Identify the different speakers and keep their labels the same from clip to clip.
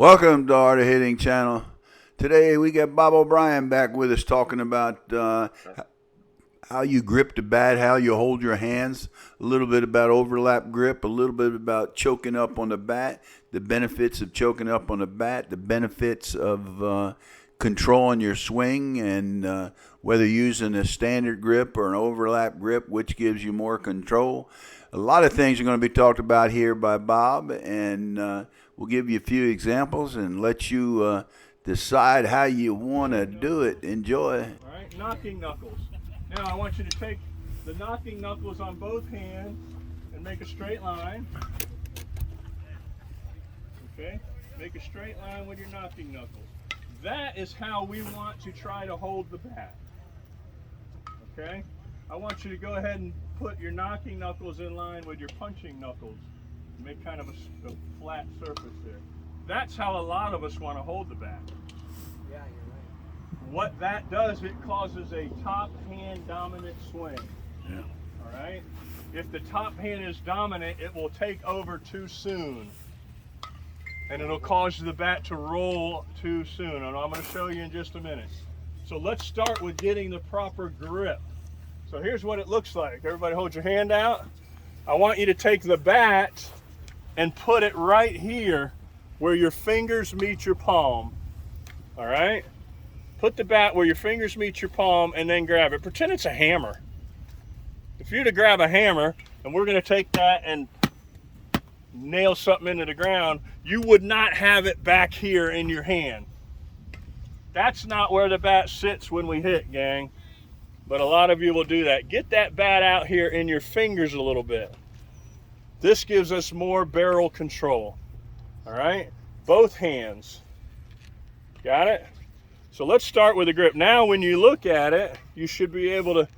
Speaker 1: Welcome to Art of Hitting Channel. Today we got Bob Obrien back with us talking about how you grip the bat, how you hold your hands, a little bit about overlap grip, a little bit about choking up on the bat, the benefits of choking up on the bat, the benefits of controlling your swing, and whether using a standard grip or an overlap grip, which gives you more control. A lot of things are going to be talked about here by Bob, and we'll give you a few examples and let you decide how you want to do it. Enjoy.
Speaker 2: All right, knocking knuckles. Now I want you to take the knocking knuckles on both hands and make a straight line. Okay, make a straight line with your knocking knuckles. That is how we want to try to hold the bat. Okay, I want you to go ahead and put your knocking knuckles in line with your punching knuckles. Make kind of a flat surface there. That's how a lot of us want to hold the bat.
Speaker 3: Yeah, you're right.
Speaker 2: What that does, it causes a top hand dominant swing.
Speaker 1: Yeah.
Speaker 2: All right. If the top hand is dominant, it will take over too soon, and it'll cause the bat to roll too soon. And I'm going to show you in just a minute. So let's start with getting the proper grip. So here's what it looks like. Everybody hold your hand out. I want you to take the bat and put it right here where your fingers meet your palm. All right? Put the bat where your fingers meet your palm and then grab it. Pretend it's a hammer. If you were to grab a hammer and we're going to take that and nail something into the ground, you would not have it back here in your hand. That's not where the bat sits when we hit, gang. But a lot of you will do that. Get that bat out here in your fingers a little bit. This gives us more barrel control. All right? Both hands. Got it? So let's start with the grip. Now when you look at it, you should be able to,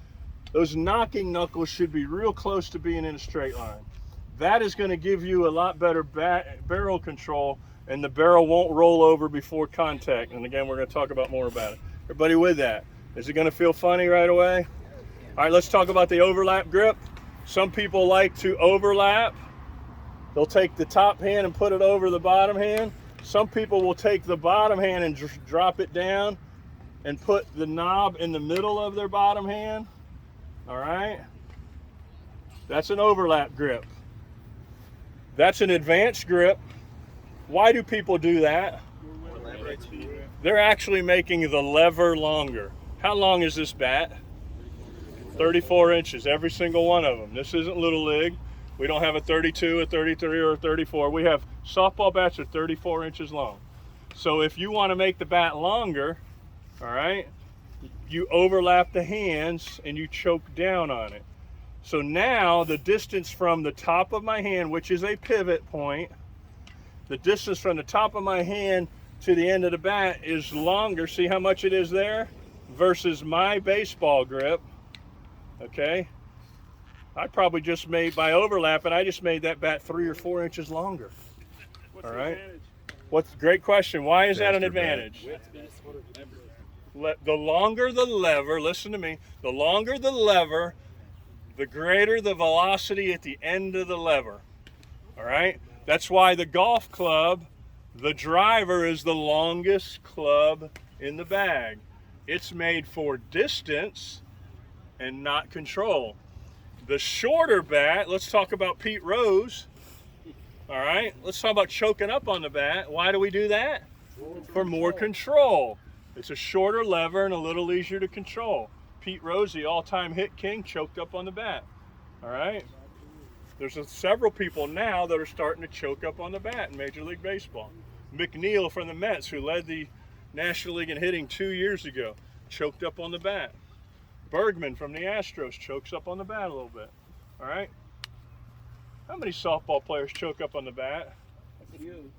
Speaker 2: those knocking knuckles should be real close to being in a straight line. That is going to give you a lot better barrel control, and the barrel won't roll over before contact. And again, we're going to talk about more about it. Everybody with that? Is it going to feel funny right away? All right, let's talk about the overlap grip. Some people like to overlap. They'll take the top hand and put it over the bottom hand. Some people will take the bottom hand and drop it down and put the knob in the middle of their bottom hand. All right? That's an overlap grip. That's an advanced grip. Why do people do that? They're actually making the lever longer. How long is this bat? 34 inches, every single one of them. This isn't Little League. We don't have a 32, a 33, or a 34. We have softball bats are 34 inches long. So if you want to make the bat longer, all right, you overlap the hands and you choke down on it. So now the distance from the top of my hand, which is a pivot point, the distance from the top of my hand to the end of the bat is longer. See how much it is there? Versus my baseball grip. Okay, I probably just made, by overlapping, I just made that bat 3 or 4 inches longer. All right. What's great question? Why is that an advantage? The longer the lever, listen to me, the longer the lever, the greater the velocity at the end of the lever. All right. That's why the golf club, the driver is the longest club in the bag. It's made for distance and not control. The shorter bat, let's talk about Pete Rose. All right, let's talk about choking up on the bat. Why do we do that? For more control. It's a shorter lever and a little easier to control. Pete Rose, the all-time hit king, choked up on the bat. All right. There's several people now that are starting to choke up on the bat in Major League Baseball. McNeil from the Mets, who led the National League in hitting 2 years ago, choked up on the bat. Bergman from the Astros chokes up on the bat a little bit. All right. How many softball players choke up on the bat?
Speaker 3: A few.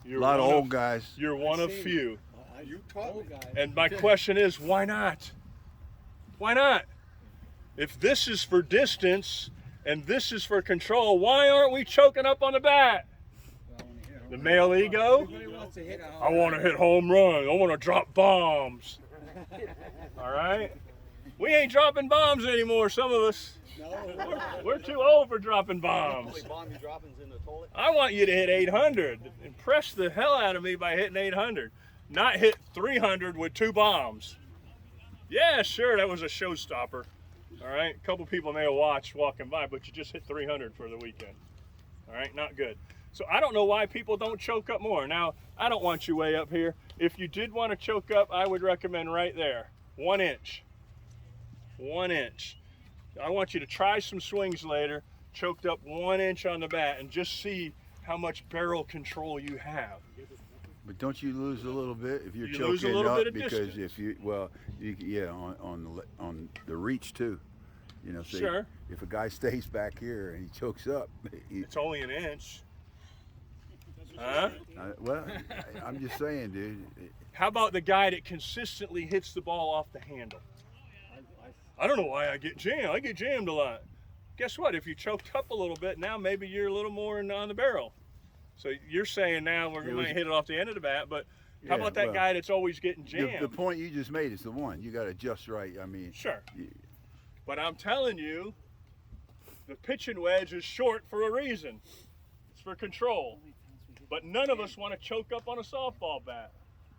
Speaker 1: A lot of old guys.
Speaker 2: You're one of few.
Speaker 3: You taught me.
Speaker 2: And my question is, why not? Why not? If this is for distance and this is for control, why aren't we choking up on the bat? The male ego? I want to hit home run. I want to drop bombs. All right? We ain't dropping bombs anymore, some of us.
Speaker 3: No.
Speaker 2: We're too old for dropping bombs.
Speaker 3: Only bomb you dropping's in the toilet.
Speaker 2: I want you to hit 800. Impress the hell out of me by hitting 800. Not hit 300 with 2 bombs. Yeah, sure, that was a showstopper. All right, a couple people may have watched walking by, but you just hit 300 for the weekend. All right, not good. So I don't know why people don't choke up more. Now, I don't want you way up here. If you did want to choke up, I would recommend right there, 1 inch. 1 inch. I want you to try some swings later, choked up 1 inch on the bat, and just see how much barrel control you have.
Speaker 1: But don't you lose a little bit if you're
Speaker 2: You lose a
Speaker 1: choking
Speaker 2: little
Speaker 1: up?
Speaker 2: bit of
Speaker 1: Because
Speaker 2: distance.
Speaker 1: if you, well, yeah, on the reach too. You know, so
Speaker 2: Sure.
Speaker 1: if a guy stays back here and he chokes up,
Speaker 2: It's only 1 inch. Huh?
Speaker 1: well, I'm just saying, dude.
Speaker 2: How about the guy that consistently hits the ball off the handle? I don't know why I get jammed. I get jammed a lot. Guess what? If you choked up a little bit, now maybe you're a little more on the barrel. So you're saying now we're going to hit it off the end of the bat, but how
Speaker 1: Yeah,
Speaker 2: about that
Speaker 1: well,
Speaker 2: guy that's always getting jammed?
Speaker 1: The point you just made is the one. You got to just right. I mean,
Speaker 2: Sure. But I'm telling you, the pitching wedge is short for a reason. It's for control. But none of us want to choke up on a softball bat.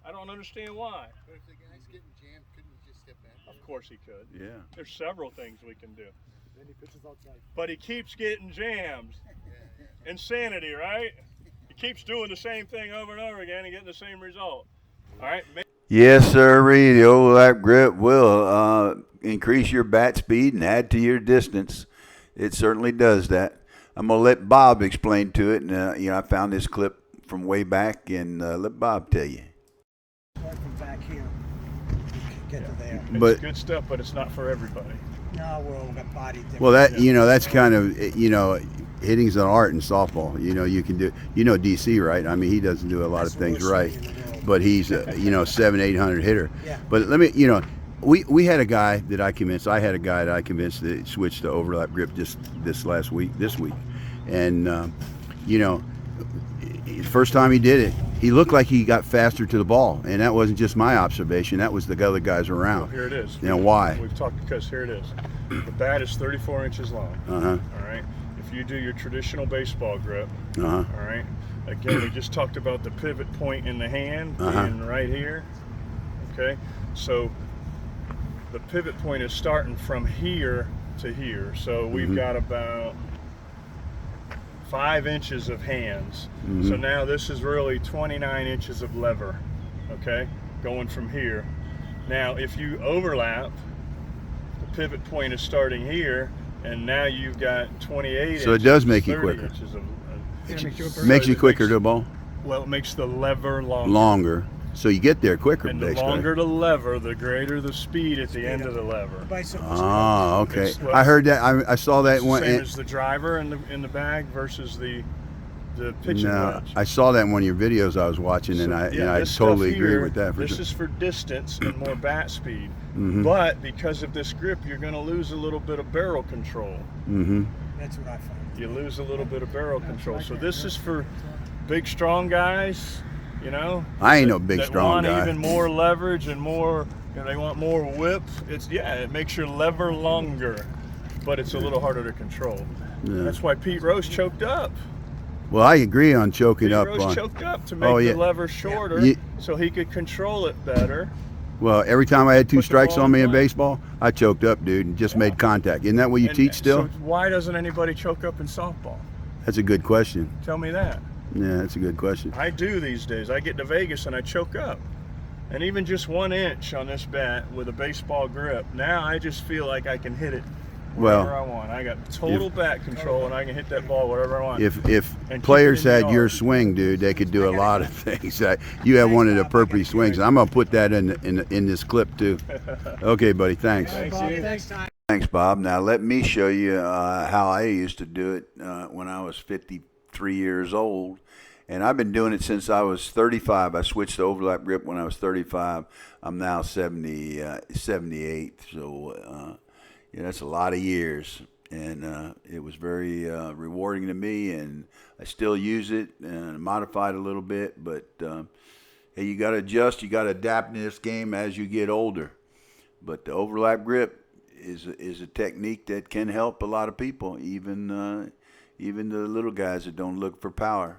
Speaker 2: I don't understand why.
Speaker 4: But if the guy's getting jammed, couldn't he just step back?
Speaker 2: Of course he could.
Speaker 1: yeah.
Speaker 2: There's several things we can do.
Speaker 3: Then he pitches outside.
Speaker 2: But he keeps getting jammed. Insanity, right? He keeps doing the same thing over and over again and getting the same result. All right?
Speaker 1: Yes, sir. The overlap grip will increase your bat speed and add to your distance. It certainly does that. I'm gonna let Bob explain to it, and I found this clip from way back, and let Bob tell you.
Speaker 3: Start from back here. Get to there.
Speaker 2: It's
Speaker 1: But-
Speaker 2: good stuff, but it's not for everybody.
Speaker 3: No, we're all got body different.
Speaker 1: Well, that's kind of hitting's an art in softball. You can do DC, right? I mean, he doesn't do a lot
Speaker 3: That's
Speaker 1: of
Speaker 3: the
Speaker 1: things
Speaker 3: worst
Speaker 1: right,
Speaker 3: thing in the world.
Speaker 1: but he's a 700-800 hitter.
Speaker 3: Yeah.
Speaker 1: But let me we had a guy that I convinced. I had a guy that I convinced that switched to overlap grip just this week, and the first time he did it, he looked like he got faster to the ball, and that wasn't just my observation. That was the other guys
Speaker 2: Well,
Speaker 1: around.
Speaker 2: here it is.
Speaker 1: Now, why?
Speaker 2: We've talked because here it is. The bat is 34 inches long.
Speaker 1: Uh-huh.
Speaker 2: All right. If you do your traditional baseball grip,
Speaker 1: Uh-huh.
Speaker 2: all right. Again, we just talked about the pivot point in the hand being right here. Okay. So the pivot point is starting from here to here. So we've got about 5 inches of hands. So now this is really 29 inches of lever, okay, going from here. Now if you overlap, the pivot point is starting here, and now you've got 28 inches.
Speaker 1: So it does make you
Speaker 2: 30
Speaker 1: quicker.
Speaker 2: inches of,
Speaker 1: Makes you quicker to the ball,
Speaker 2: well, it makes the lever longer.
Speaker 1: longer, so you get there quicker,
Speaker 2: And the
Speaker 1: basically.
Speaker 2: longer the lever, the greater the speed at the end of the lever.
Speaker 3: Bicycles.
Speaker 1: Ah, okay.
Speaker 2: It's- well,
Speaker 1: I heard that. I saw that
Speaker 2: It's the
Speaker 1: one.
Speaker 2: same as the driver in the bag versus the pitching
Speaker 1: No,
Speaker 2: wedge.
Speaker 1: I saw that in one of your videos I was watching, and I
Speaker 2: this
Speaker 1: totally
Speaker 2: stuff
Speaker 1: agree
Speaker 2: here,
Speaker 1: with that. For
Speaker 2: this
Speaker 1: sure.
Speaker 2: is for distance and more bat speed.
Speaker 1: Mhm.
Speaker 2: But because of this grip, you're going to lose a little bit of barrel control.
Speaker 1: Mm-hmm.
Speaker 3: That's what I found.
Speaker 2: You lose a little bit of barrel control. So this is for big, strong guys,
Speaker 1: I ain't no big,
Speaker 2: that
Speaker 1: strong
Speaker 2: want
Speaker 1: guy.
Speaker 2: even more leverage and more, they want more whip. It makes your lever longer, but it's a little harder to control.
Speaker 1: Yeah.
Speaker 2: That's why Pete Rose choked up.
Speaker 1: Well, I agree on choking
Speaker 2: Pete
Speaker 1: up
Speaker 2: Rose
Speaker 1: on.
Speaker 2: choked up to make
Speaker 1: Oh, yeah.
Speaker 2: the lever shorter
Speaker 1: Ye-
Speaker 2: so he could control it better.
Speaker 1: Well, every time I had two
Speaker 2: Put the
Speaker 1: strikes
Speaker 2: ball
Speaker 1: on me
Speaker 2: in
Speaker 1: in
Speaker 2: play.
Speaker 1: baseball, I choked up, dude, and just made contact. Isn't that what you
Speaker 2: And
Speaker 1: teach still?
Speaker 2: So why doesn't anybody choke up in softball?
Speaker 1: That's a good question.
Speaker 2: Tell me that.
Speaker 1: Yeah, that's a good question.
Speaker 2: I do these days. I get to Vegas and I choke up. And even just 1 inch on this bat with a baseball grip, now I just feel like I can hit it wherever
Speaker 1: Well,
Speaker 2: I want. I got total bat control and I can hit that ball wherever I want.
Speaker 1: If
Speaker 2: And keep
Speaker 1: players
Speaker 2: it in the
Speaker 1: had your
Speaker 2: yard.
Speaker 1: swing, dude, they could do a lot of things. You have one of the perfect swings. I'm gonna put that in this clip too. Okay, buddy. Thanks.
Speaker 2: Thanks,
Speaker 3: Bob,
Speaker 2: you.
Speaker 3: next time.
Speaker 1: Thanks, Bob. Now let me show you how I used to do it when I was 53 years old. And I've been doing it since I was 35. I switched to overlap grip when I was 35. I'm now 78. So, that's a lot of years. And it was very rewarding to me. And I still use it and modify it a little bit. But, hey, you got to adjust. You got to adapt in this game as you get older. But the overlap grip is a technique that can help a lot of people, even the little guys that don't look for power.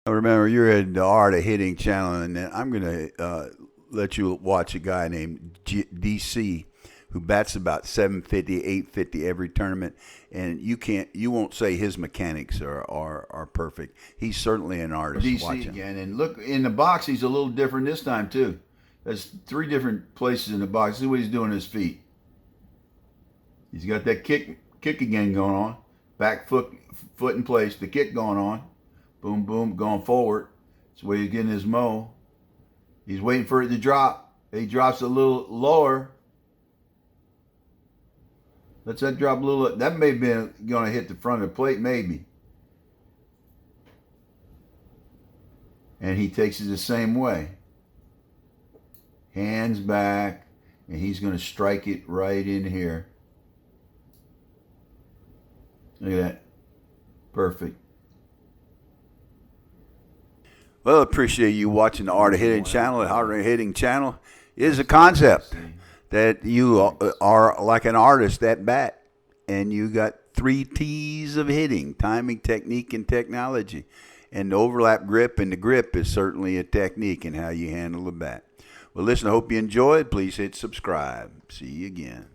Speaker 1: Remember, you're at the Art of Hitting channel, and I'm going to let you watch a guy named DC who bats about 750, 850 every tournament, and you won't say his mechanics are perfect. He's certainly an artist. DC again, and look in the box, he's a little different this time too. There's 3 different places in the box. See what he's doing with his feet. He's got that kick again going on, back foot in place, the kick going on, boom boom going forward. That's the way he's getting his mo. He's waiting for it to drop. He drops a little lower. Let's that drop a little. That may have been going to hit the front of the plate, maybe. And he takes it the same way. Hands back, and he's going to strike it right in here. Look at that. Perfect. Well, I appreciate you watching the Art of Hitting channel. The Art of Hitting channel is a concept that you are like an artist at bat, and you got 3 T's of hitting: timing, technique, and technology. And the overlap grip and the grip is certainly a technique in how you handle the bat. Well, listen, I hope you enjoyed. Please hit subscribe. See you again.